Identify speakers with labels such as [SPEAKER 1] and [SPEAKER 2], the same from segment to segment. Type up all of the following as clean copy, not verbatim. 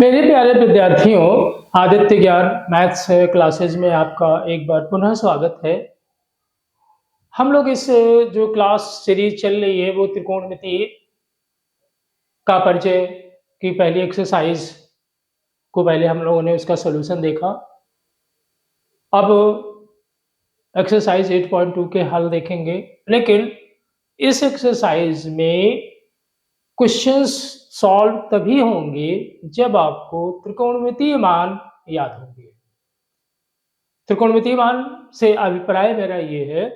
[SPEAKER 1] मेरे प्यारे विद्यार्थियों, आदित्य ज्ञान मैथ्स क्लासेज में आपका एक बार पुनः स्वागत है। हम लोग इस जो क्लास सीरीज चल रही है वो त्रिकोणमिति का परिचय की पहली एक्सरसाइज को पहले हम लोगों ने उसका सॉल्यूशन देखा। अब एक्सरसाइज 8.2 के हल देखेंगे, लेकिन इस एक्सरसाइज में क्वेश्चंस सॉल्व तभी होंगे जब आपको त्रिकोणमितीय मान याद होंगे। त्रिकोणमितीय मान से अभिप्राय मेरा ये है,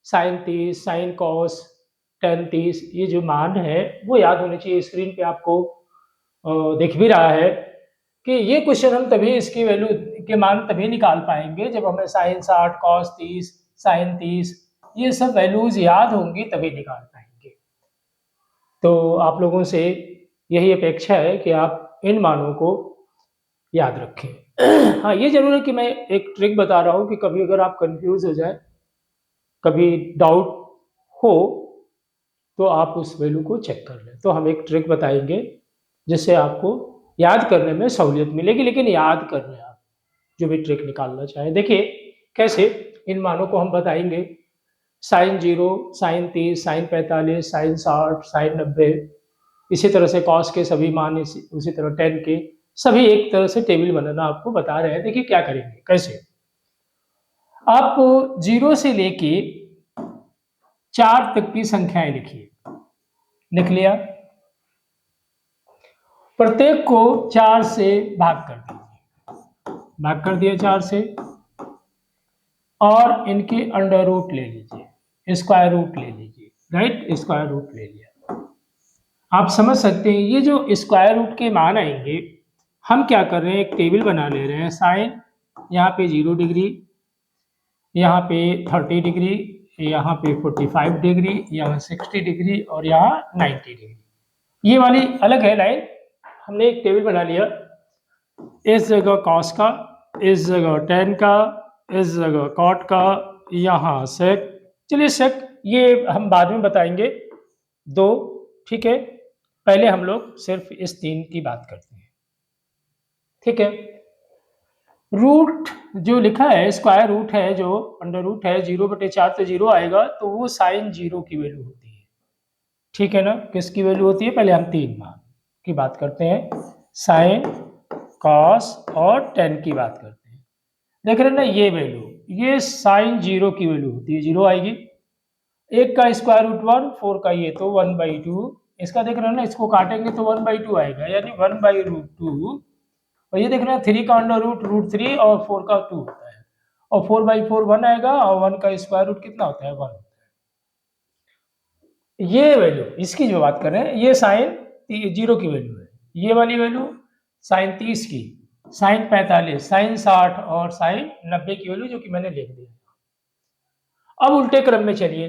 [SPEAKER 1] साइन 30, साइन कॉस टेन 30, ये जो मान है वो याद होने चाहिए। स्क्रीन पे आपको दिख भी रहा है कि ये क्वेश्चन हम तभी इसकी वैल्यू के मान तभी निकाल पाएंगे जब हमें साइन 60, कॉस 30, साइन 30 ये सब वैल्यूज याद होंगी, तभी निकाल पाएंगे। तो आप लोगों से यही अपेक्षा है कि आप इन मानों को याद रखें। हाँ, ये जरूर है कि मैं एक ट्रिक बता रहा हूँ कि कभी अगर आप कंफ्यूज हो जाए, कभी डाउट हो, तो आप उस वैल्यू को चेक कर लें। तो हम एक ट्रिक बताएंगे जिससे आपको याद करने में सहूलियत मिलेगी, लेकिन याद कर लें आप जो भी ट्रिक निकालना चाहें। देखिए कैसे इन मानों को हम बताएंगे। Sine 0, sine 30, sine 45, sine 60, sine 90, इसी तरह से कॉस के सभी मान, उसी तरह टेन के सभी एक तरह से टेबल बनाना आपको बता रहे हैं। देखिए क्या करेंगे, कैसे आप 0 से लेके 4 तक की संख्याएं लिखिए। लिख लिया, प्रत्येक को 4 से भाग कर दीजिए। भाग कर दिया 4 से, और इनके अंडर रूट ले लीजिए, स्क्वायर रूट ले लीजिए। राइट, स्क्वायर रूट ले लिया। आप समझ सकते हैं ये जो स्क्वायर रूट के मान आएंगे, हम क्या कर रहे हैं, एक टेबल बना ले रहे हैं। साइन यहाँ पे 0 डिग्री, यहाँ पे 30 डिग्री, यहाँ पे 45 डिग्री, यहाँ 60 डिग्री और यहाँ 90 डिग्री। ये वाली अलग है लाइन। हमने एक टेबल बना लिया, इस जगह कॉस का, इस जगह टेन का, इस जगह कॉट का, यहाँ सेक। चलिए सेक ये हम बाद में बताएंगे, दो, ठीक है। पहले हम लोग सिर्फ इस 3 की बात करते हैं, ठीक है। रूट जो लिखा है, स्क्वायर रूट है, जो अंडर रूट है 0/4 तो 0 आएगा, तो वो साइन 0 की वैल्यू होती है, ठीक है ना। किसकी वैल्यू होती है, पहले हम 3 मान की बात करते हैं, साइन, कॉस और टेन की बात करते हैं। देख रहे हैं ना, ये वैल्यू, ये साइन 0 की वैल्यू होती है, 0 आएगी। एक का स्क्वायर रूट 1, 4 का ये तो 1/2, इसका देख रहे हैं ना, इसको काटेंगे तो 1/2 आएगा, यानी 1/√2। और ये देख रहे हैं 3 का अंडर रूट √3 और 4 का 2 होता है, और 4/4 1 आएगा, और 1 का स्क्वायर रूट कितना होता है, 1 होता है। ये वैल्यू, इसकी जो बात कर रहे हैं, ये साइन 0 की वैल्यू है। ये वाली वैल्यू साइन 30 की, साइन 45, साइन 60 और साइन 90 की वैल्यू, जो कि मैंने लिख दिया। अब उल्टे क्रम में चलिए,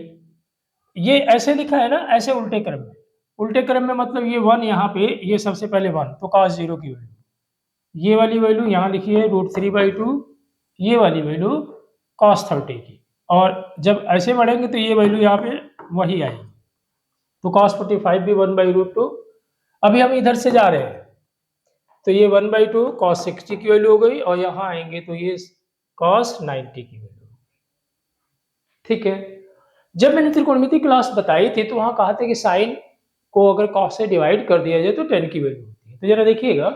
[SPEAKER 1] ये ऐसे लिखा है ना, ऐसे उल्टे क्रम में। उल्टे क्रम में मतलब ये 1 यहाँ पे, ये सबसे पहले 1, तो cos 0 की वैल्यू, ये वाली वैल्यू यहाँ लिखिए √3/2, ये वाली वैल्यू cos 30 की, और जब ऐसे बढ़ेंगे तो ये वैल्यू यहाँ पे वही आएगी, तो cos 45 भी 1/√2। अभी हम इधर से जा रहे हैं, तो ये 1/2 cos 60 की वैल्यू हो गई, और यहाँ आएंगे तो ये cos 90 की वैल्यू, ठीक है। जब मैंने त्रिकोणमिति क्लास बताई थी तो वहां कहा था कि साइन को अगर cos से डिवाइड कर दिया जाए तो 10 की वैल्यू होती है। तो जरा देखिएगा,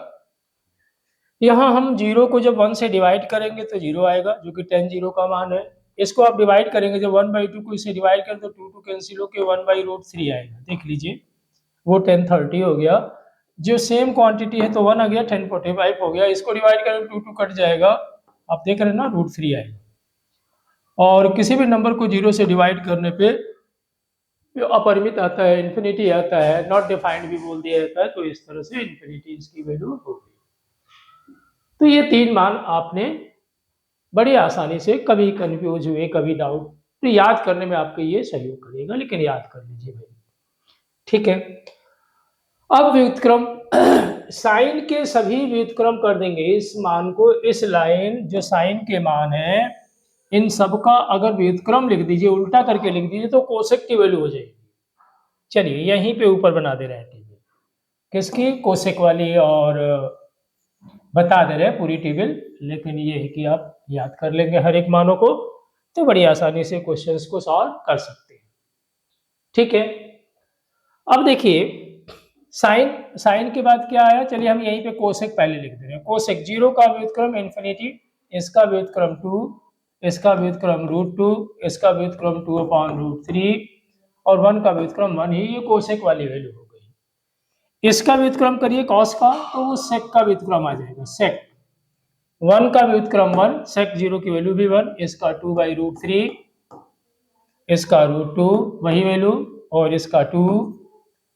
[SPEAKER 1] यहाँ हम 0 को जब 1 से डिवाइड करेंगे तो 0 आएगा, जो कि 10 0 का मान है। इसको आप डिवाइड करेंगे, जब 1/2 को इससे डिवाइड करें तो 2 कैंसिल होकर 1/√3 आएगा। देख लीजिए, वो 10 30 हो गया। जो सेम क्वांटिटी है तो 1 आ गया, 10 45 हो गया। इसको डिवाइड करें 2 कट जाएगा, आप देख रहे हैं ना, √3 आएगा। और किसी भी नंबर को 0 से डिवाइड करने पे अपरिमित आता है, इन्फिनिटी आता है, नॉट डिफाइंड भी बोल दिया जाता है, तो इस तरह से इन्फिनिटी इसकी वैल्यू होगी। तो ये 3 मान आपने बड़ी आसानी से, कभी कंफ्यूज हुए, कभी डाउट, तो याद करने में आपको ये सहयोग करेगा, लेकिन याद कर लीजिए भाई, ठीक है। अब व्युत्क्रम, साइन के सभी व्युत्क्रम कर देंगे इस मान को, इस लाइन जो साइन के मान है, इन सब का अगर व्युत्क्रम लिख दीजिए, उल्टा करके लिख दीजिए, तो कोसेक की वैल्यू हो जाएगी। चलिए यहीं पे ऊपर बना दे रहे हैं टेबल, किसकी, कोसेक वाली, और बता दे रहे हैं पूरी टेबल, लेकिन ये है कि आप याद कर लेंगे हर एक मानों को तो बड़ी आसानी से क्वेश्चंस को सॉल्व कर सकते हैं। ठीक है, अब देखिए साइन, साइन के बाद क्या आया, चलिए हम यहीं पे कोसेक पहले लिख दे रहे हैं। कोसेक 0 का व्युत्क्रम इन्फिनिटी, इसका व्युत्क्रम 2, इसका व्युत्क्रम √2, इसका व्युत्क्रम 2/√3 और 1 का व्युत्क्रम 1 ही, ये कोसेक वाली वैल्यू हो गई। इसका व्युत्क्रम करिए कॉस का, तो वो सेक का व्युत्क्रम आ जाएगा, सेक 1 का व्युत्क्रम 1, सेक 0 की वैल्यू भी 1, इसका 2/√3, इसका √2 वही वैल्यू, और इसका 2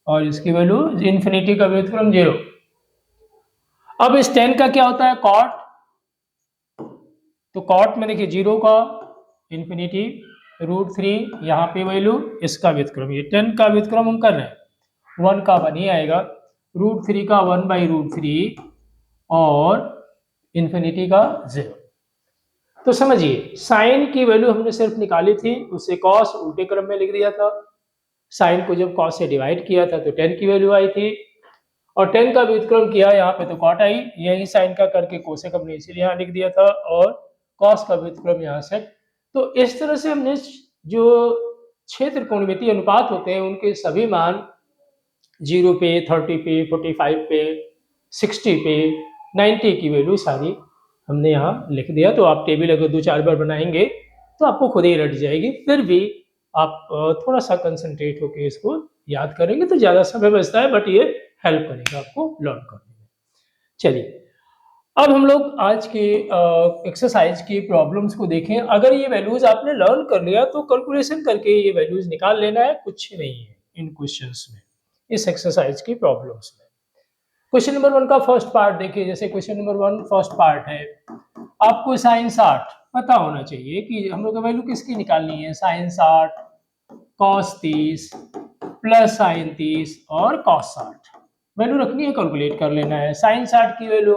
[SPEAKER 1] और इसकी वैल्यू इन्फिनिटी का व्युत्क्रम 0। अब इस 10 का क्या होता है, कॉट, तो कॉट में देखिए 0 का इन्फिनिटी √3, यहाँ पे वैल्यू, इसका व्युत्क्रम, ये 10 का व्युत्क्रम हम कर रहे हैं, 1 का 1 ही आएगा, √3 का 1/√3 और इन्फिनिटी का 0। तो समझिए साइन की वैल्यू हमने सिर्फ निकाली थी, उसे कॉस उल्टे क्रम में लिख दिया था, साइन को जब कॉस से डिवाइड किया था तो 10 की वैल्यू आई थी, और 10 का व्युत्क्रम किया यहाँ पे तो कॉट आई, यही साइन का करके कोसेक हमने इसीलिए यहाँ लिख दिया था, और कॉस का व्युत्क्रम यहाँ से। तो इस तरह से हमने जो 6 त्रिकोणमितीय अनुपात होते हैं उनके सभी मान 0 पे, 30 पे, 45 पे, 60 पे, 90 की वैल्यू सारी हमने यहाँ लिख दिया। तो आप टेबल अगर 2-4 बार बनाएंगे तो आपको खुद ही रट जाएगी, फिर भी आप थोड़ा सा कंसंट्रेट होकर इसको याद करेंगे तो ज़्यादा समय बचता है, बट ये हेल्प करेगा आपको लर्न करने में। चलिए अब हम लोग आज के एक्सरसाइज की प्रॉब्लम्स को देखें। अगर ये वैल्यूज आपने लर्न कर लिया तो कैलकुलेशन करके ये वैल्यूज निकाल लेना है, कुछ नहीं है इन क्वेश्चंस में, इस एक्सरसाइज की प्रॉब्लम्स में। क्वेश्चन नंबर 1 का फर्स्ट पार्ट देखिए, जैसे क्वेश्चन नंबर 1 फर्स्ट पार्ट है, आपको साइन 60 पता होना चाहिए कि हम लोग का वैल्यू किसकी निकालनी है, साइन 60, कॉस 30 प्लस साइन 30 और कॉस 60 वैल्यू रखनी है, कैलकुलेट कर लेना है। साइन 60 की वैल्यू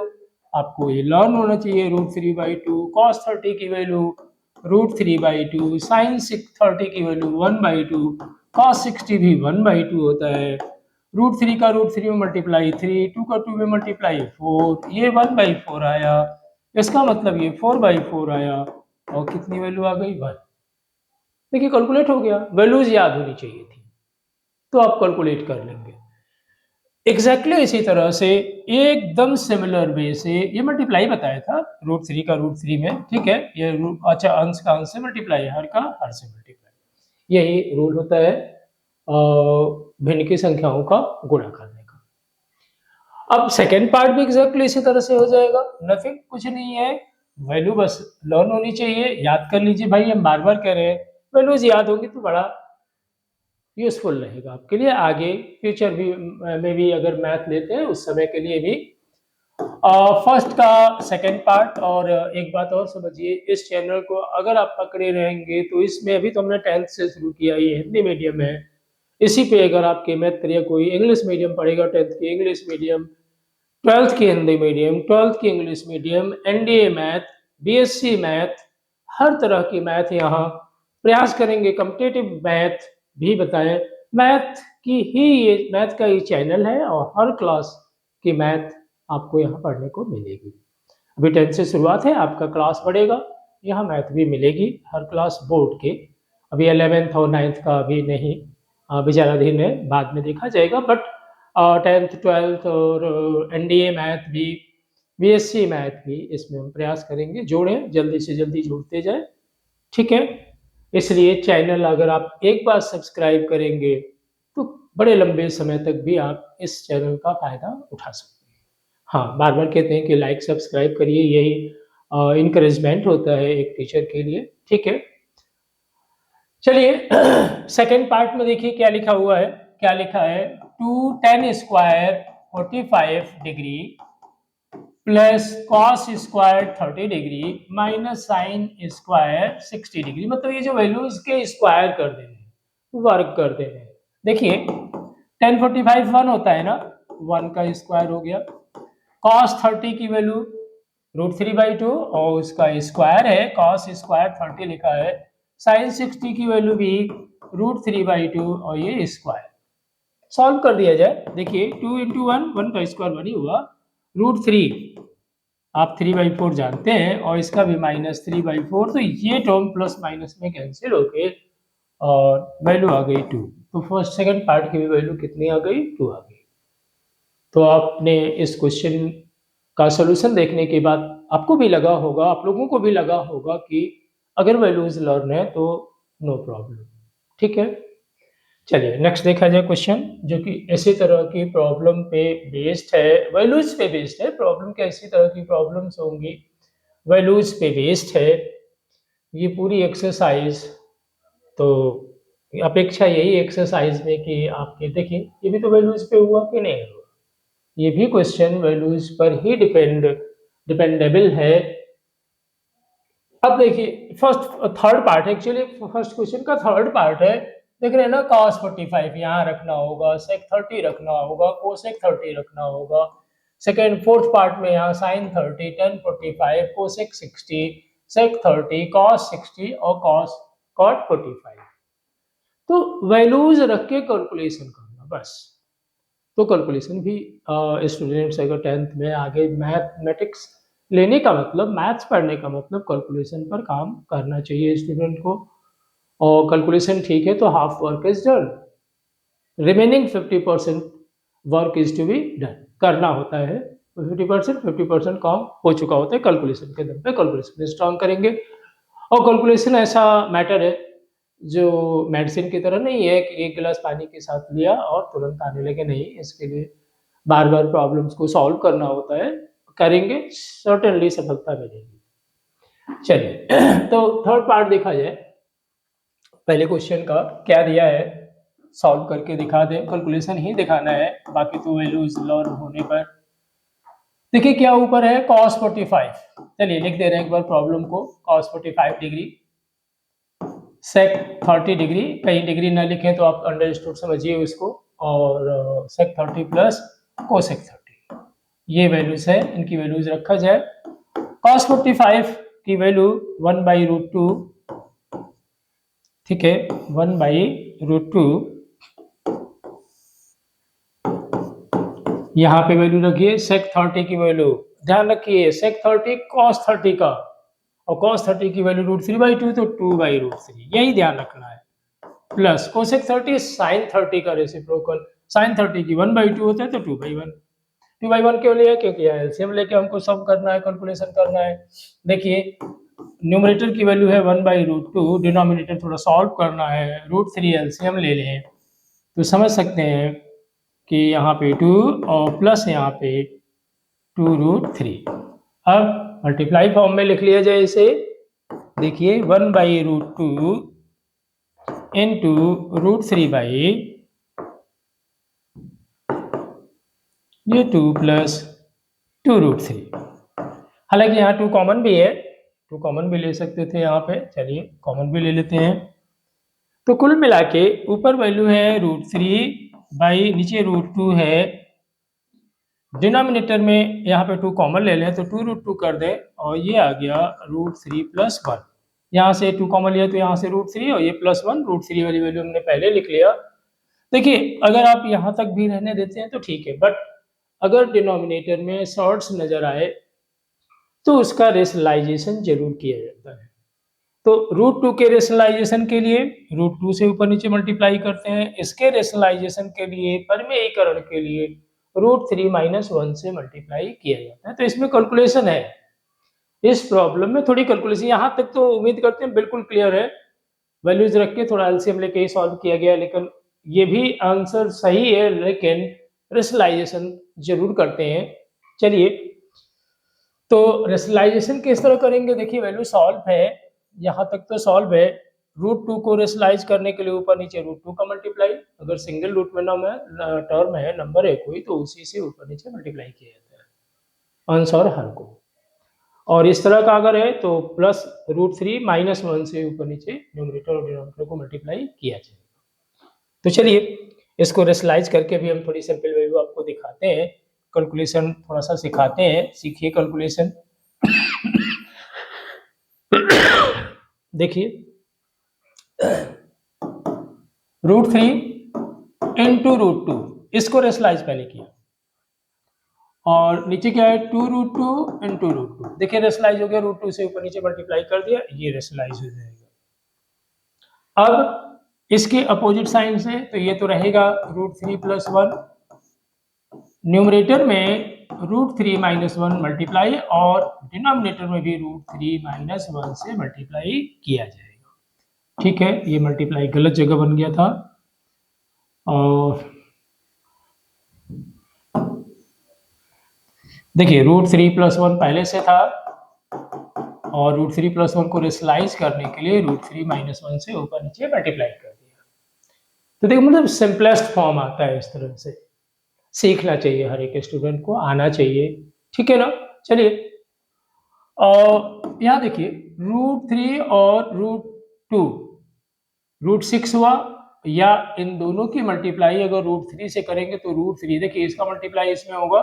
[SPEAKER 1] आपको ये लर्न होना चाहिए, √3/2, कॉस 30 की वैल्यू √3/2, साइन 30 की वैल्यू 1/2, कॉस 60 भी 1/2 होता है, √3 का √3 में मल्टीप्लाई 3, 2 का 2 में मल्टीप्लाई 4, ये 1/4 आया, इसका मतलब ये 4/4 आया, और कितनी वैल्यू आ गई, 1। देखिए कैलकुलेट हो गया, वैल्यूज याद होनी चाहिए थी तो आप कैलकुलेट कर लेंगे। एग्जैक्टली इसी तरह से एकदम सिमिलर वे से ये मल्टीप्लाई बताया था, √3 का √3 में, ठीक है, ये अच्छा अंश का अंश से मल्टीप्लाई, हर का हर से मल्टीप्लाई, यही रूल होता है भिन्न की संख्याओं का गुणा करने का। अब सेकेंड पार्ट भी एग्जैक्टली इसी तरह से हो जाएगा, नथिंग, कुछ नहीं है, वैल्यू बस लर्न होनी चाहिए, याद कर लीजिए भाई, हम बार बार कह रहे हैं, वैल्यूज याद होगी तो बड़ा यूजफुल रहेगा आपके लिए, आगे फ्यूचर भी में भी अगर मैथ लेते हैं उस समय के लिए भी। फर्स्ट का सेकंड पार्ट, और एक बात और समझिए, इस चैनल को अगर आप पकड़े रहेंगे तो इसमें अभी तो हमने 10th से शुरू किया, ये हिंदी मीडियम है, इसी पे अगर आपके मैथ या कोई इंग्लिश मीडियम पढ़ेगा, 10th की इंग्लिश मीडियम, 12th की हिंदी मीडियम, 12th की English medium, NDA math, BSc math, हर तरह की मैथ यहाँ प्रयास करेंगे, कॉम्पिटिटिव मैथ भी बताएं, मैथ की ही ये मैथ का ही चैनल है, और हर क्लास की मैथ आपको यहाँ पढ़ने को मिलेगी। अभी 10th से शुरुआत है, आपका क्लास बढ़ेगा, यहाँ मैथ भी मिलेगी हर क्लास बोर्ड के, अभी 11th और 9th का अभी नहीं, विचाराधीन है, बाद में देखा जाएगा, बट 10th 12th और एनडीए मैथ भी, बीएससी मैथ भी, इसमें हम प्रयास करेंगे जोड़ें, जल्दी से जल्दी जोड़ते जाए, ठीक है। इसलिए चैनल अगर आप एक बार सब्सक्राइब करेंगे तो बड़े लंबे समय तक भी आप इस चैनल का फायदा उठा सकते हैं। हाँ, बार बार कहते हैं कि लाइक सब्सक्राइब करिए, यही इनकरेजमेंट होता है एक टीचर के लिए, ठीक है। चलिए सेकंड पार्ट में देखिए क्या लिखा हुआ है, क्या लिखा है, 2tan square 45 degree plus cos square 30 degree minus sine square 60 degree, मतलब ये जो वैल्यूज के स्क्वायर कर देने हैं, वर्ग कर देने हैं। देखिए tan 45 1 होता है ना, 1 का स्क्वायर हो गया, cos 30 की वैल्यू √3/2 और उसका स्क्वायर है, cos स्क्वायर 30 लिखा है, sin 60 की वैल्यू भी √3/2 और ये स्क्वायर, सॉल्व कर दिया जाए। देखिए 2 × 1, 1 का स्क्वायर 1 ही हुआ, √3 आप 3/4 जानते हैं और इसका भी -3/4, तो ये टर्म प्लस माइनस में कैंसिल हो गए और वैल्यू आ गई 2। तो फर्स्ट सेकंड पार्ट की भी वैल्यू कितनी आ गई, 2 आ गई। तो आपने इस क्वेश्चन का सॉल्यूशन देखने के बाद आपको भी लगा होगा, आप लोगों को भी लगा होगा कि अगर वैल्यूज लर्न है तो नो प्रॉब्लम। ठीक है, चलिए नेक्स्ट देखा जाए क्वेश्चन, जो कि इसी तरह की प्रॉब्लम पे बेस्ड है, वैल्यूज पे बेस्ड है। प्रॉब्लम कैसी तरह की प्रॉब्लम्स होंगी, वैल्यूज पे बेस्ड है ये पूरी एक्सरसाइज। तो अपेक्षा यही एक्सरसाइज में कि आपके देखिए ये भी तो वैल्यूज पे हुआ कि नहीं हुआ, ये भी क्वेश्चन वैल्यूज पर ही डिपेंडेबल है। अब देखिए first third part, actually first question का थर्ड पार्ट है, देख रहे हैं ना, cos 45 यहाँ रखना होगा, sec 30 रखना होगा, cosec 30 रखना होगा। सेकेंड फोर्थ पार्ट में यहाँ sin 30, tan 45, cosec 60, sec 30, cos 60 और cot 45। तो वैल्यूज रख के कैलकुलेशन करना बस। तो कैलकुलेशन भी स्टूडेंट्स अगर 10th में आगे मैथमेटिक्स लेने का मतलब, मैथ्स पढ़ने का मतलब कैलकुलेशन पर काम करना चाहिए स्टूडेंट को। और कैलकुलेशन ठीक है तो half work is done, remaining 50% work is to be done, करना होता है। 50% काम हो चुका होता है कैलकुलेशन के दम पे, कैलकुलेशन स्ट्रॉन्ग करेंगे। और कैलकुलेशन ऐसा मैटर है जो मेडिसिन की तरह नहीं है कि एक गिलास पानी के साथ लिया और तुरंत आने लगे, नहीं, इसके लिए बार बार प्रॉब्लम्स को सॉल्व करना होता है, करेंगे सर्टेनली सफलता मिलेगी। चलिए तो थर्ड पार्ट देखा जाए, पहले क्वेश्चन का क्या दिया है सॉल्व करके दिखा दें, कैलकुलेशन ही दिखाना है, बाकी तो वैल्यूज लर्न होने पर। देखिए क्या ऊपर है cos 45, चलिए लिख दे रहे हैं एक बार प्रॉब्लम को, cos 45 डिग्री, sec 30 डिग्री, कहीं डिग्री ना लिखें तो आप अंडरस्टूड समझिए उसको, और sec 30 प्लस cosec 30, ये वैल्यूज है, इनकी वैल्यूज रखा जाए। cos 45 की वैल्यू 1/√2, ठीक है, 1/√2, यहाँ पे वैल्यू रखिए। sec 30 की वैल्यू ध्यान रखिए, sec 30 cos 30 का, और cos 30 की वैल्यू √3/2 तो 2/√3, यही ध्यान रखना है। प्लस cosec 30 sin 30 का रेसिप्रोकल, sin 30 की 1/2 होता है तो 2/1, 2/1 क्यों लिया, क्योंकि एलसीएम लेके हमको सम करना है, कैलकुलेशन करना है। देखिए न्यूमरेटर की वैल्यू है 1/√2, डिनोमिनेटर थोड़ा सॉल्व करना है, √3 एलसीएम ले लें तो समझ सकते हैं कि यहाँ पे 2 और प्लस यहाँ पे 2√3। अब मल्टीप्लाई फॉर्म में लिख लिया जाए इसे, देखिए 1/√2 इंटू √3 बाई ये 2 प्लस 2√3। हालांकि यहाँ 2 कॉमन भी है, 2 कॉमन भी ले सकते थे यहाँ पे, चलिए कॉमन भी ले लेते हैं। तो कुल मिला के ऊपर वैल्यू है √3 बाई नीचे √2 है, डिनोमिनेटर में यहाँ पे 2 कॉमन ले लें तो 2√2 कर दें और ये आ गया √3 प्लस 1, यहाँ से 2 कॉमन लिया तो यहाँ से √3 और ये प्लस 1, √3 वाली वैल्यू हमने पहले लिख लिया। देखिए अगर आप यहाँ तक भी रहने देते हैं तो ठीक है, बट अगर डिनोमिनेटर में शॉर्ट्स नजर आए तो उसका रेशनलाइजेशन जरूर किया जाता है। तो √2 के रेशनलाइजेशन के लिए √2 से ऊपर नीचे मल्टीप्लाई करते हैं, इसके रेशनलाइजेशन के लिए, परिमेयीकरण के लिए √3 - 1 से मल्टीप्लाई किया जाता है। तो इसमें कैलकुलेशन है, इस प्रॉब्लम में थोड़ी कैलकुलेशन, यहाँ तक तो उम्मीद करते हैं बिल्कुल क्लियर है, वैल्यूज रख के थोड़ा एलसीएम लेके ही सॉल्व किया गया, लेकिन ये भी आंसर सही है, लेकिन रेशनलाइजेशन जरूर करते हैं। चलिए तो रेशनलाइजेशन किस तरह करेंगे, देखिए वैल्यू सॉल्व है, यहाँ तक तो सॉल्व है। √2 को रेशनलाइज करने के लिए ऊपर नीचे √2 का मल्टीप्लाई, अगर सिंगल रूट में नाम है, टर्म है, नंबर है कोई, तो उसी से ऊपर नीचे मल्टीप्लाई किया जाता है आंसर हर को। और इस तरह का अगर है तो प्लस √3 - 1 से ऊपर नीचे न्यूमरेटर और डिनोमिनेटर को मल्टीप्लाई किया जाएगा। तो चलिए इसको रेशनलाइज करके भी हम थोड़ी सिंपल वैल्यू आपको दिखाते हैं, कैलकुलेशन थोड़ा सा सिखाते हैं, सीखिए कैलकुलेशन। देखिए √3 इंटू √2, इसको रेशनलाइज पहले किया और नीचे क्या है 2√2 इंटू √2। देखिए रेशनलाइज हो गया, √2 से ऊपर नीचे मल्टीप्लाई कर दिया, ये रेशनलाइज हो जाएगा। अब इसके अपोजिट साइन से तो ये तो रहेगा √3 + 1, न्यूमरेटर में √3 - 1 मल्टीप्लाई और डिनोमिनेटर में भी √3 - 1 से मल्टीप्लाई किया जाएगा। ठीक है, ये मल्टीप्लाई गलत जगह बन गया था। और देखिए √3 + 1 पहले से था और √3 + 1 को रेशनलाइज करने के लिए √3 - 1 से ऊपर नीचे मल्टीप्लाई कर दिया। तो देखो मतलब सिंपलेस्ट फॉर्म आता है, इस तरह से सीखना चाहिए, हर एक स्टूडेंट को आना चाहिए। ठीक है ना। चलिए यहाँ देखिए √3 और √2 √6 हुआ, या इन दोनों की मल्टीप्लाई अगर √3 से करेंगे तो √3, देखिए इसका मल्टीप्लाई इसमें होगा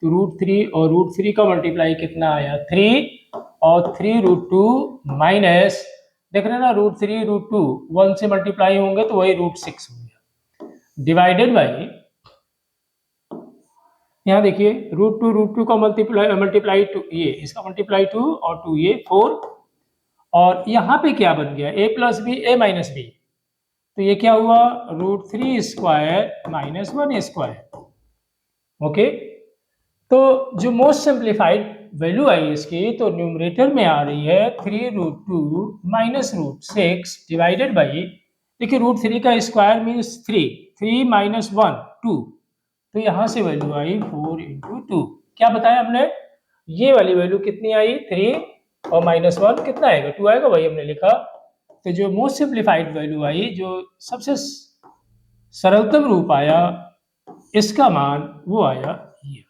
[SPEAKER 1] तो √3 और √3 का मल्टीप्लाई कितना आया 3, और 3√2 माइनस, देख रहे हैं ना √3 √2 1 से मल्टीप्लाई होंगे तो वही √6 हो गया, डिवाइडेड बाई यहाँ देखिए √2 का मल्टीप्लाई टू, ये इसका मल्टीप्लाई 2 और 2 ये 4, और यहाँ पे क्या बन गया a + b a - b, तो ये क्या हुआ √3² - 1²। ओके, तो जो मोस्ट सिंप्लीफाइड वैल्यू आई इसकी, तो न्यूमरेटर में आ रही है 3√2 - √6 डिवाइडेड बाई, देखिए √3 का स्क्वायर मीन्स 3, 3 - 1 2, तो यहां से वैल्यू आई 4 × 2। क्या बताया हमने, ये वाली वैल्यू कितनी आई 3 और -1 कितना आएगा 2 आएगा, वही हमने लिखा। तो जो मोस्ट सिंप्लीफाइड वैल्यू आई, जो सबसे सरलतम रूप आया, इसका मान वो आया ये।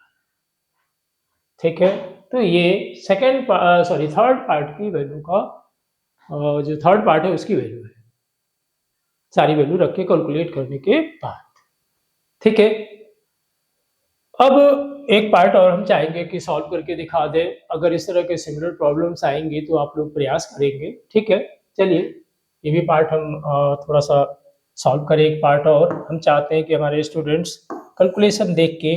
[SPEAKER 1] ठीक है, तो ये थर्ड पार्ट की वैल्यू का, जो थर्ड पार्ट है उसकी वैल्यू है, सारी वैल्यू रख के कैलकुलेट करने के बाद। ठीक है, अब एक पार्ट और हम चाहेंगे कि सॉल्व करके दिखा दें। अगर इस तरह के सिमिलर प्रॉब्लम्स आएंगी तो आप लोग प्रयास करेंगे। ठीक है, चलिए ये भी पार्ट हम थोड़ा सा सॉल्व करें। एक पार्ट और हम चाहते हैं कि हमारे स्टूडेंट्स कैलकुलेशन देख के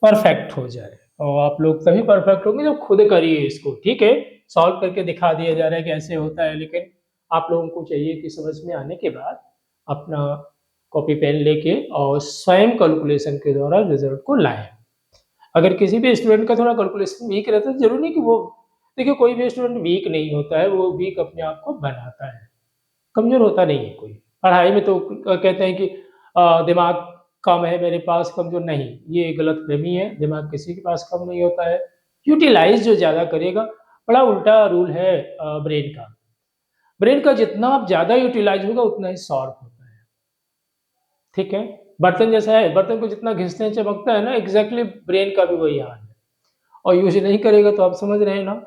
[SPEAKER 1] परफेक्ट हो जाए, और आप लोग तभी परफेक्ट होंगे जब खुद करिए इसको। ठीक है, सॉल्व करके दिखा दिया जा रहा है कैसे होता है, लेकिन आप लोगों को चाहिए कि समझ में आने के बाद अपना कॉपी पेन लेके और स्वयं कैलकुलेशन के द्वारा रिजल्ट को लाएं। अगर किसी भी स्टूडेंट का थोड़ा कैलकुलेशन वीक रहता है, जरूरी नहीं कि वो, देखिए कोई भी स्टूडेंट वीक नहीं होता है, वो वीक अपने आप को बनाता है, कमजोर होता नहीं है कोई। पढ़ाई में तो कहते हैं कि दिमाग कम है मेरे पास, कमजोर नहीं, ये गलतफहमी है। दिमाग किसी के पास कम नहीं होता है, यूटिलाइज जो ज्यादा करेगा, बड़ा उल्टा रूल है ब्रेन का। ब्रेन का जितना आप ज्यादा यूटिलाइज होगा उतना ही शार्प होता है। ठीक है, बर्तन जैसा है, बर्तन को जितना घिसते हैं चमकता है ना, एग्जैक्टली ब्रेन का भी वही हाल है। और यूज नहीं करेगा तो आप समझ रहे हैं ना,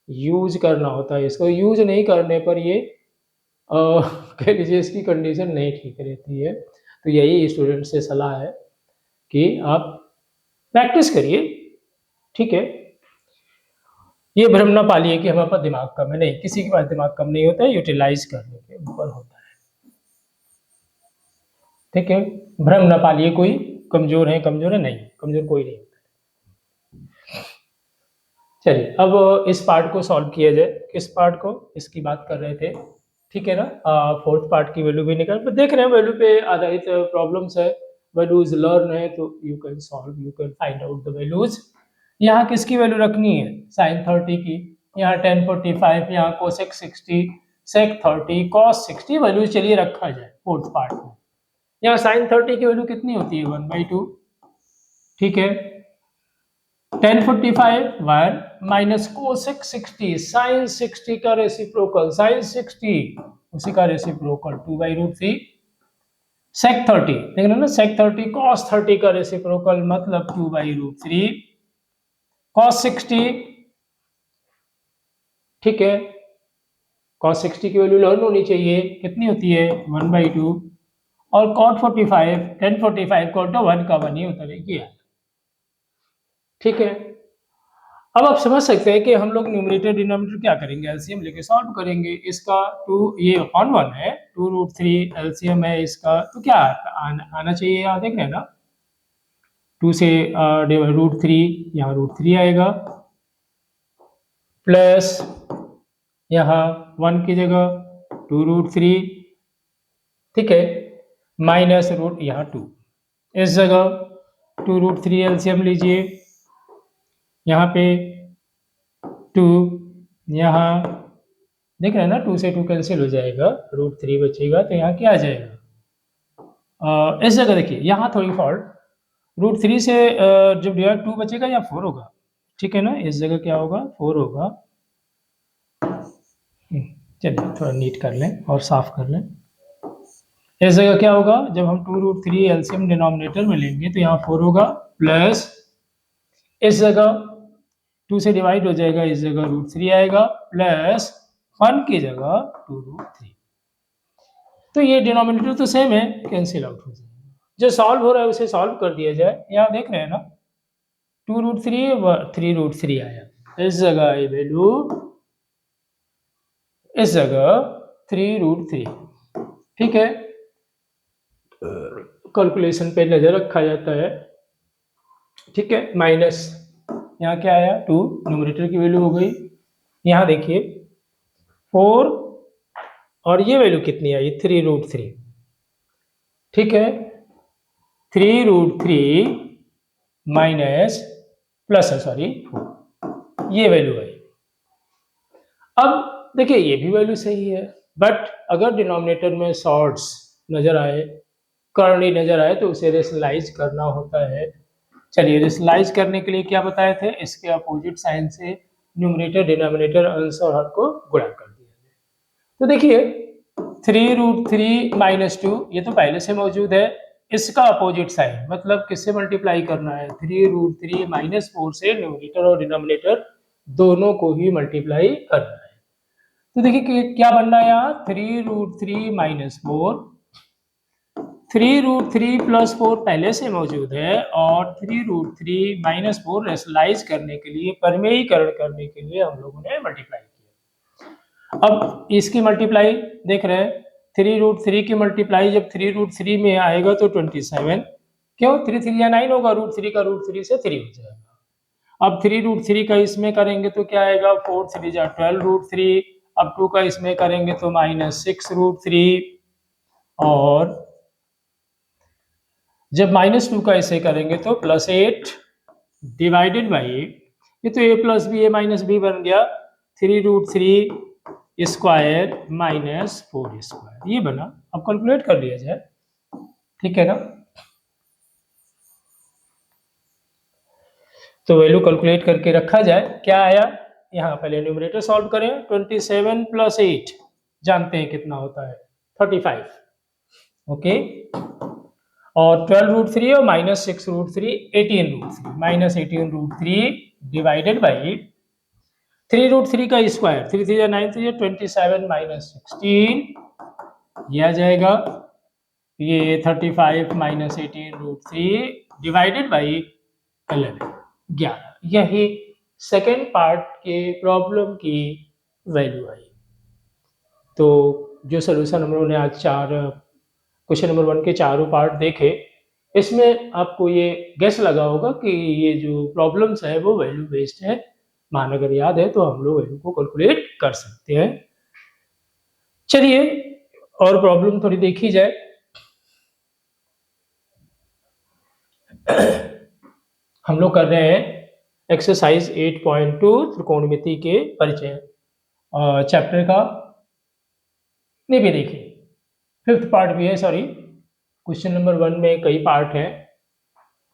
[SPEAKER 1] यूज करना होता है इसको, यूज नहीं करने पर ये कह लीजिए इसकी कंडीशन नहीं ठीक रहती है। तो यही स्टूडेंट से सलाह है कि आप प्रैक्टिस करिए। ठीक है, ये भ्रम ना पालिए कि हमारे पास दिमाग कम है, नहीं, किसी के पास दिमाग कम नहीं होता है, यूटिलाइज करने के ऊपर होता है। ठीक है, भ्रम ना पालिए कोई, कमजोर है नहीं, कमजोर कोई नहीं होता है। चलिए अब इस पार्ट को सॉल्व किया जाए। किस पार्ट को, इसकी बात कर रहे थे। ठीक है ना, फोर्थ पार्ट की वैल्यू भी निकाल, देख रहे हैं वैल्यू पे आधारित प्रॉब्लम्स है, वैल्यूज लर्न है, तो you can solve, you can find out the values. यहाँ किसकी वैल्यू रखनी है sin 30 की, यहाँ tan 45, यहाँ cosec 60, sec 30, cos 60 वैल्यू चलिए रखा जाए फोर्थ पार्ट में। यहाँ sin 30 की वैल्यू कितनी होती है 1/2। ठीक है, tan 45 1 माइनस cosec 60 sin 60 का रेसिप्रोकल sin 60 उसी का रेसिप्रोकल 2/√3, sec 30 देख रहे हो ना, sec 30 cos 30 का रेसिप्रोकल मतलब 2/√3, cos 60। ठीक है, cos 60 की वैल्यू लर्न होनी चाहिए, कितनी होती है 1/2, और cot 45 tan 45 cot 1 का 1 ही होता है किया। ठीक है, अब आप समझ सकते हैं कि हम लोग न्यूमरेटर डिनोमिनेटर क्या करेंगे, एलसीएम लेके सॉल्व करेंगे। इसका 2 ये अपॉन 1 है, 2√3 एलसीएम है इसका, तो क्या आना चाहिए, यहाँ देख रहे हैं ना 2 से √3, यहाँ √3 आएगा, प्लस यहाँ 1 की जगह 2√3, ठीक है, माइनस रूट यहाँ 2, इस जगह 2√3 एलसीएम लीजिए, यहाँ पे 2, यहाँ देख रहे हैं ना 2 से 2 कैंसिल हो जाएगा, √3 बचेगा, तो यहाँ क्या आ जाएगा, इस जगह देखिए यहाँ थोड़ी फॉल्ट, √3 से जब डिवाइड 2 बचेगा या 4 होगा, ठीक है ना, इस जगह क्या होगा 4 होगा। चलिए थोड़ा नीट कर लें और साफ कर लें। इस जगह क्या होगा, जब हम 2√3 एलसीएम डिनोमिनेटर में लेंगे तो यहाँ 4 होगा, प्लस इस जगह 2 से डिवाइड हो जाएगा, इस जगह √3 आएगा, प्लस 1 की जगह 2√3, तो ये डिनोमिनेटर तो सेम है, कैंसिल आउट हो जाएगा। जो सॉल्व हो रहा है उसे सॉल्व कर दिया जाए। यहाँ देख रहे हैं ना 2√3 व 3√3 आया, इस जगह आई वैल्यू, इस जगह 3√3, ठीक है। कैलकुलेशन पे नजर रखा जाता है, ठीक है। माइनस यहाँ क्या आया 2, न्यूमरेटर की वैल्यू हो गई, यहाँ देखिए 4 और ये वैल्यू कितनी आई 3√3, ठीक है। 3√3 माइनस प्लस सॉरी 4, ये वैल्यू आई। अब देखिए ये भी वैल्यू सही है, बट अगर डिनोमिनेटर में शॉर्ट्स नजर आए, कर्ली नजर आए, तो उसे रेशनलाइज करना होता है। चलिए रेशनलाइज करने के लिए क्या बताए थे, इसके अपोजिट साइन से न्यूमरेटर डिनोमिनेटर अंश और हर को गुणा कर दिया जाए। तो देखिए 3√3 माइनस 2 ये तो पहले से मौजूद है, इसका अपोजिट साइन मतलब किससे मल्टीप्लाई करना है, 3√3 माइनस 4 से न्यूमरेटर और डिनोमिनेटर दोनों को ही मल्टीप्लाई करना है। तो देखिए क्या बनना है यहाँ 3√3 माइनस 4, 3√3 प्लस 4 पहले से मौजूद है, और 3√3 माइनस 4 रेशनलाइज करने के लिए, परिमेयीकरण करने के लिए हम लोगों ने मल्टीप्लाई किया। अब इसकी मल्टीप्लाई देख रहे हैं, 3√3 की मल्टीप्लाई जब 3√3 में आएगा तो 27, क्यों 3 3 या 9 होगा, √3 का √3 से 3 हो जाएगा। अब 3√3 का इसमें करेंगे तो क्या आएगा 4 3 जा 12√3, अब 2 का इसमें करेंगे तो -6√3, और जब -2 का ऐसे करेंगे तो +8 डिवाइडेड बाई, ये तो a plus B A minus B बन गया, 3√3 स्क्वायर माइनस 4 स्क्वायर, ये बना। अब कैलकुलेट कर लिया जाए, ठीक है ना। तो वैल्यू कैलकुलेट करके रखा जाए, क्या आया, यहाँ पहले न्यूमरेटर सॉल्व करें, 27 + 8 जानते हैं कितना होता है 35, ओके, और 12√3 और -6√3 18√3, -18√3 डिवाइडेड बाई 3√3 का स्क्वायर, 3 3 9 3 27 -16, यह आ जाएगा, ये 35 -18√3 डिवाइडेड बाई 11, यही सेकेंड पार्ट के प्रॉब्लम की वैल्यू आई। तो जो सोल्यूशन हम लोगों ने आज क्वेश्चन नंबर 1 के चारों पार्ट देखे, इसमें आपको ये गेस लगा होगा कि ये जो प्रॉब्लम्स है वो वैल्यू बेस्ड है। मान अगर याद है तो हम लोग वैल्यू को कैलकुलेट कर सकते हैं। चलिए और प्रॉब्लम थोड़ी देखी जाए। हम लोग कर रहे हैं एक्सरसाइज 8.2 त्रिकोणमिति के परिचय चैप्टर का, नहीं भी देखिए 5th पार्ट भी है, सॉरी क्वेश्चन नंबर 1 में कई पार्ट हैं,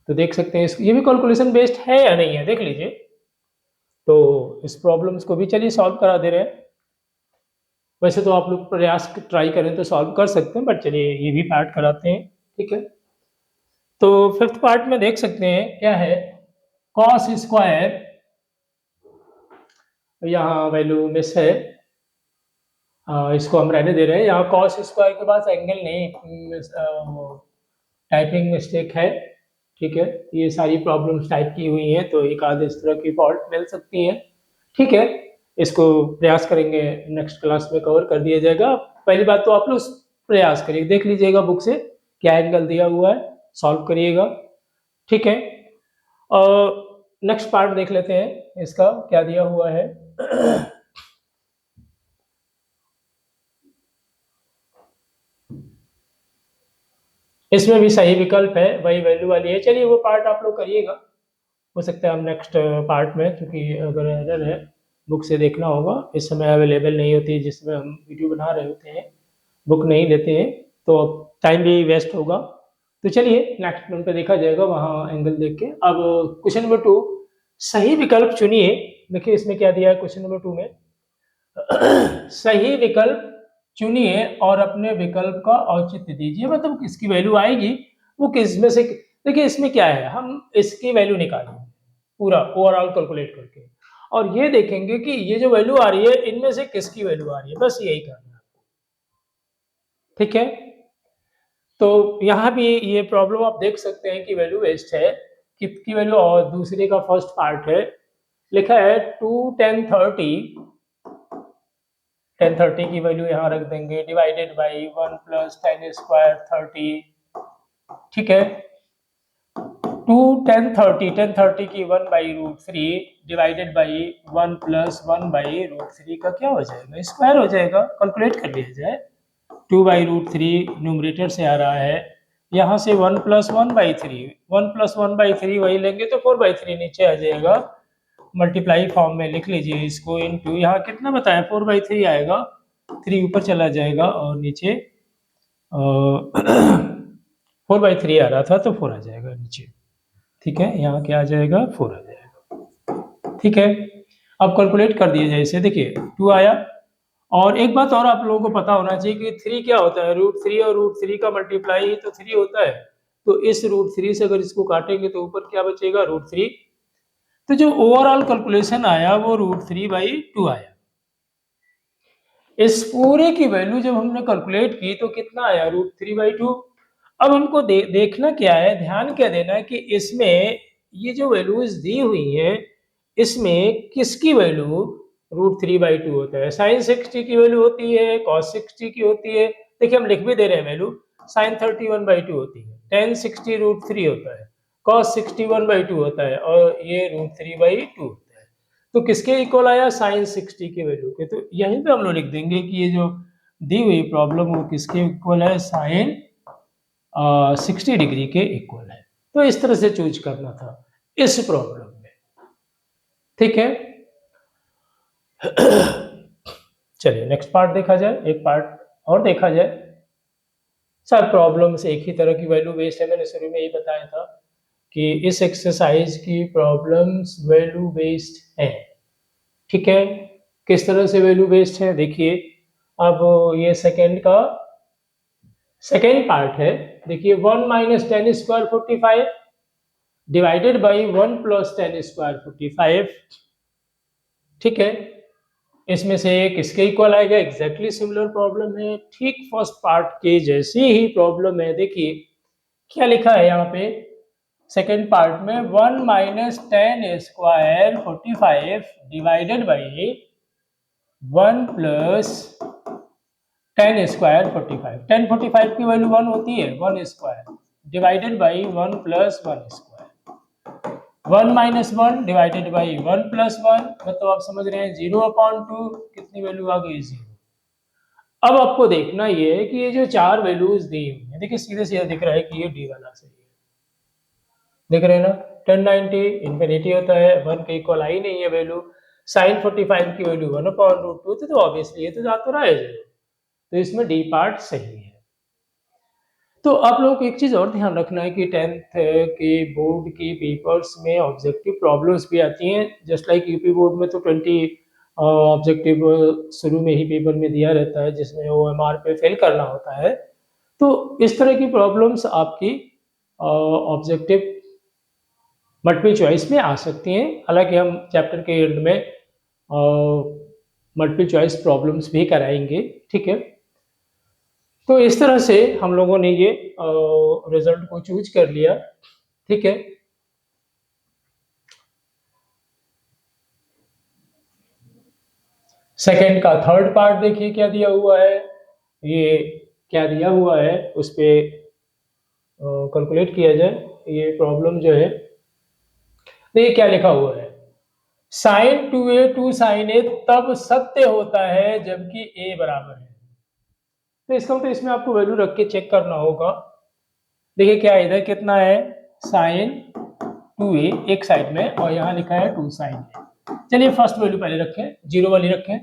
[SPEAKER 1] तो देख सकते हैं ये भी कैलकुलेशन बेस्ड है या नहीं है, देख लीजिए। तो इस प्रॉब्लम्स को भी चलिए सॉल्व करा दे रहे हैं। वैसे तो आप लोग प्रयास ट्राई करें तो सॉल्व कर सकते हैं, बट चलिए ये भी पार्ट कराते हैं, ठीक है। तो 5th पार्ट में देख सकते हैं क्या है, कॉस स्क्वायर, यहाँ वैल्यू मिस है, इसको हम रहने दे रहे हैं। यहाँ कॉस स्क्वायर के पास एंगल नहीं, टाइपिंग मिस्टेक है, ठीक है। ये सारी प्रॉब्लम्स टाइप की हुई हैं, तो एक आध इस तरह की फॉल्ट मिल सकती है, ठीक है। इसको प्रयास करेंगे नेक्स्ट क्लास में कवर कर दिया जाएगा। पहली बात तो आप लोग प्रयास करिए, देख लीजिएगा बुक से क्या एंगल दिया हुआ है, सॉल्व करिएगा, ठीक है। और नेक्स्ट पार्ट देख लेते हैं, इसका क्या दिया हुआ है। इसमें भी सही विकल्प है, वही वैल्यू वाली है। चलिए वो पार्ट आप लोग करिएगा, हो सकता है हम नेक्स्ट पार्ट में, क्योंकि अगर एरर है बुक से देखना होगा, इस समय अवेलेबल नहीं होती है जिसमें हम वीडियो बना रहे होते हैं, बुक नहीं लेते हैं, तो टाइम भी वेस्ट होगा। तो चलिए नेक्स्ट नंबर पे देखा जाएगा, वहाँ एंगल देख के। अब क्वेश्चन नंबर 2, सही विकल्प चुनिए। देखिए इसमें क्या दिया है क्वेश्चन नंबर 2 में। सही विकल्प चुनिए और अपने विकल्प का औचित्य दीजिए, मतलब किसकी वैल्यू आएगी, वो किस में से। देखिए इसमें क्या है, हम इसकी वैल्यू निकालेंगे पूरा ओवरऑल कैलकुलेट करके, और ये देखेंगे कि ये जो वैल्यू आ रही है इनमें से किसकी वैल्यू आ रही है, बस यही करना है। ठीक है, तो यहाँ भी ये प्रॉब्लम आप देख सकते हैं कि वैल्यू वेस्ट है, कितनी वैल्यू, और दूसरे का फर्स्ट पार्ट है, लिखा है 2 10 30, 10 30 की वैल्यू यहाँ रख देंगे, डिवाइडेड बाई 1 प्लस 10² 30। ठीक है, 2 10 30 की 1/√3 डिवाइडेड बाई 1 प्लस 1/√3 का क्या हो जाएगा, स्क्वायर हो जाएगा, कैलकुलेट कर लिया जाए। 2/√3 न्यूमरेटर से आ रहा है, यहाँ से 1+1/3, 1+1/3 वही लेंगे तो 4/3 नीचे आ जाएगा, मल्टीप्लाई फॉर्म में लिख लीजिए इसको, इनटू यहाँ कितना बताया 4/3 आएगा, 3 ऊपर चला जाएगा और नीचे 4/3 आ रहा था तो 4 आ जाएगा नीचे। ठीक है, यहाँ क्या आ जाएगा, 4 आ जाएगा। ठीक है, अब कैलकुलेट कर दिए जाए इसे, देखिए 2 आया। और एक बात और आप लोगों को पता होना चाहिए कि 3 क्या होता है, √3 और √3 का मल्टीप्लाई ही तो 3 होता है, तो इस √3 से अगर इसको काटेंगे तो ऊपर क्या बचेगा, √3। तो जो ओवरऑल कैलकुलेशन आया वो √3/2 आया। इस पूरे की वैल्यू जब हमने कैलकुलेट की तो कितना आया, √3/2। अब हमको देखना क्या है, ध्यान क्या देना है कि इसमें ये जो वैल्यूज दी हुई है इसमें किसकी वैल्यू √3/2 होता है, sin 60 की वैल्यू होती है, cos 60 की होती है। देखिए हम लिख भी दे रहे हैं वैल्यू, sin 31/2 होती है, tan 60 √3 होता है, cos 61/2 होता है, और ये √3/2 होता है। तो किसके इक्वल आया, sin 60 की वैल्यू के। तो यहीं पे हम लोग लिख देंगे कि ये जो दी हुई प्रॉब्लम वो किसके इक्वल है, sin 60 डिग्री के इक्वल है। तो इस तरह से चूज करना था इस प्रॉब्लम में। ठीक है, चलिए नेक्स्ट पार्ट देखा जाए, एक पार्ट और देखा जाए। सब प्रॉब्लम्स एक ही तरह की वैल्यू बेस्ड है, मैंने शुरू में यही बताया था कि इस एक्सरसाइज की प्रॉब्लम्स वैल्यू बेस्ड है। ठीक है, किस तरह से वैल्यू बेस्ड है देखिए। अब ये सेकेंड पार्ट है, देखिए 1 - 10² 45 डिवाइडेड बाई 1 + 10² 45। ठीक है, इसमें से किसके इक्वल आएगा, एग्जैक्टली सिमिलर प्रॉब्लम है, ठीक फर्स्ट पार्ट के जैसी ही प्रॉब्लम है। देखिए क्या लिखा है यहाँ पे सेकेंड पार्ट में, 1 - 10² 45 डिवाइडेड बाई 1 + 10² 45। 10 45 की वैल्यू 1 होती है, 1² डिवाइडेड बाई 1 + 1²। 1 - 1 डिवाइडेड बाई 1 + 1, मतलब आप समझ रहे हैं 0/2, कितनी वैल्यू आ गई, 0। अब आपको देखना ये है कि ये जो चार वैल्यूज दी हुई है, देखिए सीधे सीधे दिख रहा है कि ये डी वाला सही है, दिख रहे हैं ना। 1090 इंफिनिटी होता है, 1 के इक्वल आई नहीं है वैल्यू, sin 45 की वैल्यू 1/√2 थी, तो ऑब्वियसली ये तो जा तो रहा है 0, तो इसमें डी पार्ट सही है। तो आप लोगों को एक चीज और ध्यान रखना है कि 10th के बोर्ड के पेपर्स में ऑब्जेक्टिव प्रॉब्लम्स भी आती हैं, जस्ट लाइक यूपी बोर्ड में तो 20 ऑब्जेक्टिव शुरू में ही पेपर में दिया रहता है, जिसमें OMR पे फिल करना होता है। तो इस तरह की प्रॉब्लम्स आपकी ऑब्जेक्टिव मल्टीपल चॉइस में आ सकती हैं, हालांकि हम चैप्टर के एंड में मल्टीपल चॉइस प्रॉब्लम्स भी कराएंगे। ठीक है, तो इस तरह से हम लोगों ने ये रिजल्ट को चूज कर लिया। ठीक है, सेकंड का थर्ड पार्ट देखिए क्या दिया हुआ है, ये क्या दिया हुआ है उस पे कैलकुलेट किया जाए। ये प्रॉब्लम जो है तो ये क्या लिखा हुआ है, sign 2a to sign a तब सत्य होता है जबकि a बराबर है। तो इसका मतलब इसमें आपको वैल्यू रख के चेक करना होगा। देखिए क्या है, इधर कितना है, साइन 2a एक साइड में और यहाँ लिखा है 2 साइन a। चलिए फर्स्ट वैल्यू पहले रखें, जीरो वाली रखें,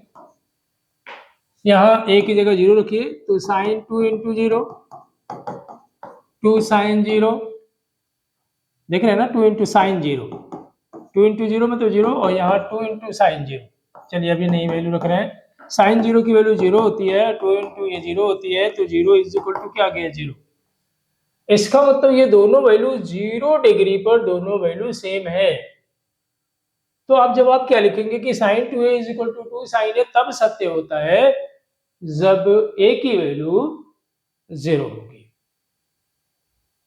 [SPEAKER 1] यहाँ a की जगह जीरो रखिए, तो sine 2 into zero 2 sine zero, देख रहे हैं ना, 2 into sine zero, 2 into zero मतलब जीरो, और यहाँ 2 इंटू साइन जीरो। चलिए अभी नई वैल्यू रख रहे हैं, साइन जीरो की वैल्यू जीरो होती है, 2 इंटू ये जीरो होती है, तो जीरो इज इक्वल टू क्या आ गया, जीरो। इसका मतलब ये दोनों वैल्यू 0 डिग्री पर दोनों वैल्यू सेम है। तो आप जब आप क्या लिखेंगे कि sine 2a is equal to 2 sine a तब सत्य होता है जब a की वैल्यू 0 होगी।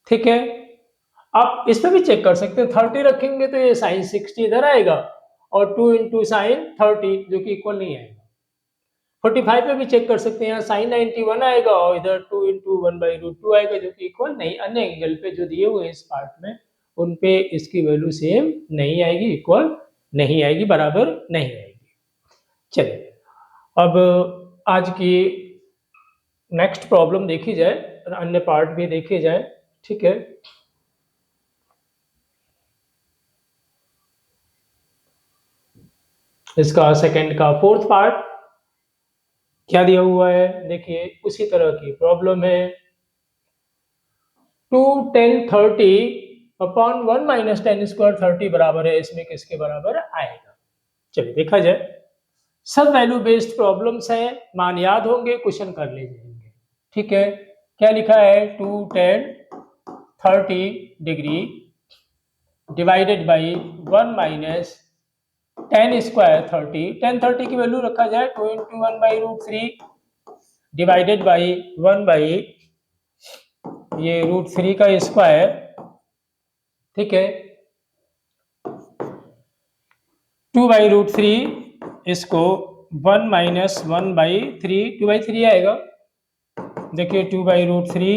[SPEAKER 1] ठीक है, आप इसमें भी चेक कर सकते हैं, 30 रखेंगे तो ये साइन 60 इधर आएगा और 2 इंटू साइन 30 जो कि इक्वल नहीं आएगा। 45 पे भी चेक कर सकते हैं, यहाँ साइन 91 आएगा और इधर 2 into one by root two आएगा जो कि इक्वल नहीं, अन्य एंगल पे जो दिए हुए हैं इस पार्ट में उन पे इसकी वैल्यू सेम नहीं आएगी, इक्वल नहीं आएगी, बराबर नहीं आएगी। चलिए अब आज की नेक्स्ट प्रॉब्लम देखी जाए और अन्य पार्ट भी देखे जाए। ठीक है, इसका सेकंड का फोर्थ पार्ट क्या दिया हुआ है, देखिए उसी तरह की प्रॉब्लम है, 2 10 30 अपॉन 1 माइनस 10 स्क्वायर 30 बराबर है, इसमें किसके बराबर आएगा। चलिए देखा जाए, सब वैल्यू बेस्ड प्रॉब्लम्स है, मान याद होंगे, क्वेश्चन कर ले जाएंगे। ठीक है, क्या लिखा है, 2 10 30 degree divided by 1 minus 10 square 30, 10 30 की वैल्यू रखा जाए 2 into one by root three divided by 1 by ये रूट थ्री का स्क्वायर। ठीक है, 2 बाई रूट थ्री, इसको 1 minus 1 by three, 2 by three आएगा। देखिए 2 बाई रूट थ्री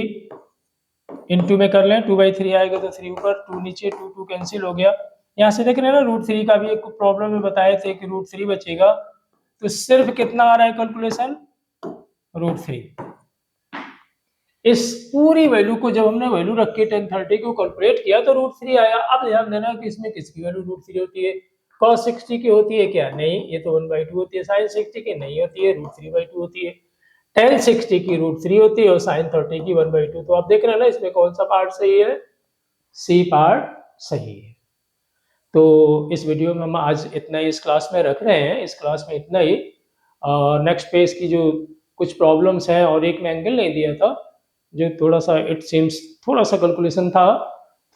[SPEAKER 1] इंटू में कर लें, 2 बाई थ्री आएगा तो 3 ऊपर 2 नीचे, 2 2 कैंसिल हो गया। यहाँ से देख रहे हैं ना, रूट थ्री का भी एक प्रॉब्लम में बताए थे कि रूट थ्री बचेगा, तो सिर्फ कितना आ रहा है कैलकुलेशन, रूट थ्री। इस पूरी वैल्यू को जब हमने वैल्यू रख के 10 30 को कैलकुलेट किया तो रूट थ्री आया। अब ध्यान देना कि इसमें किसकी वैल्यू रूट थ्री होती है, cos 60 की होती है क्या, नहीं, ये तो 1/2 होती है, sin 60 की नहीं होती है, रूट 3/2 होती है, tan 60 की रूट थ्री होती है और sin 30 की 1/2। तो आप देख रहे हैं ना, इसमें कौन सा पार्ट सही है, सी पार्ट सही है। तो इस वीडियो में हम आज इतना ही इस क्लास में रख रहे हैं, इस क्लास में इतना ही। नेक्स्ट पेज की जो कुछ प्रॉब्लम्स हैं और एक में एंगल नहीं दिया था, जो थोड़ा सा इट सीम्स थोड़ा सा कैलकुलेशन था,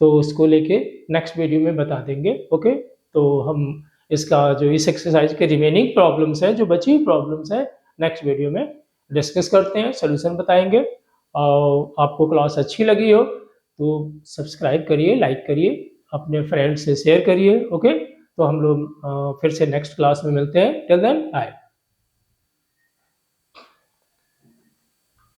[SPEAKER 1] तो उसको लेके नेक्स्ट वीडियो में बता देंगे। ओके, तो हम इसका जो इस एक्सरसाइज के रिमेनिंग प्रॉब्लम्स हैं, जो बची हुई प्रॉब्लम्स हैं, नेक्स्ट वीडियो में डिस्कस करते हैं, सोल्यूशन बताएंगे। और आपको क्लास अच्छी लगी हो तो सब्सक्राइब करिए, लाइक करिए, अपने फ्रेंड्स से शेयर करिए। ओके, तो हम लोग फिर से नेक्स्ट क्लास में मिलते हैं। Till then bye.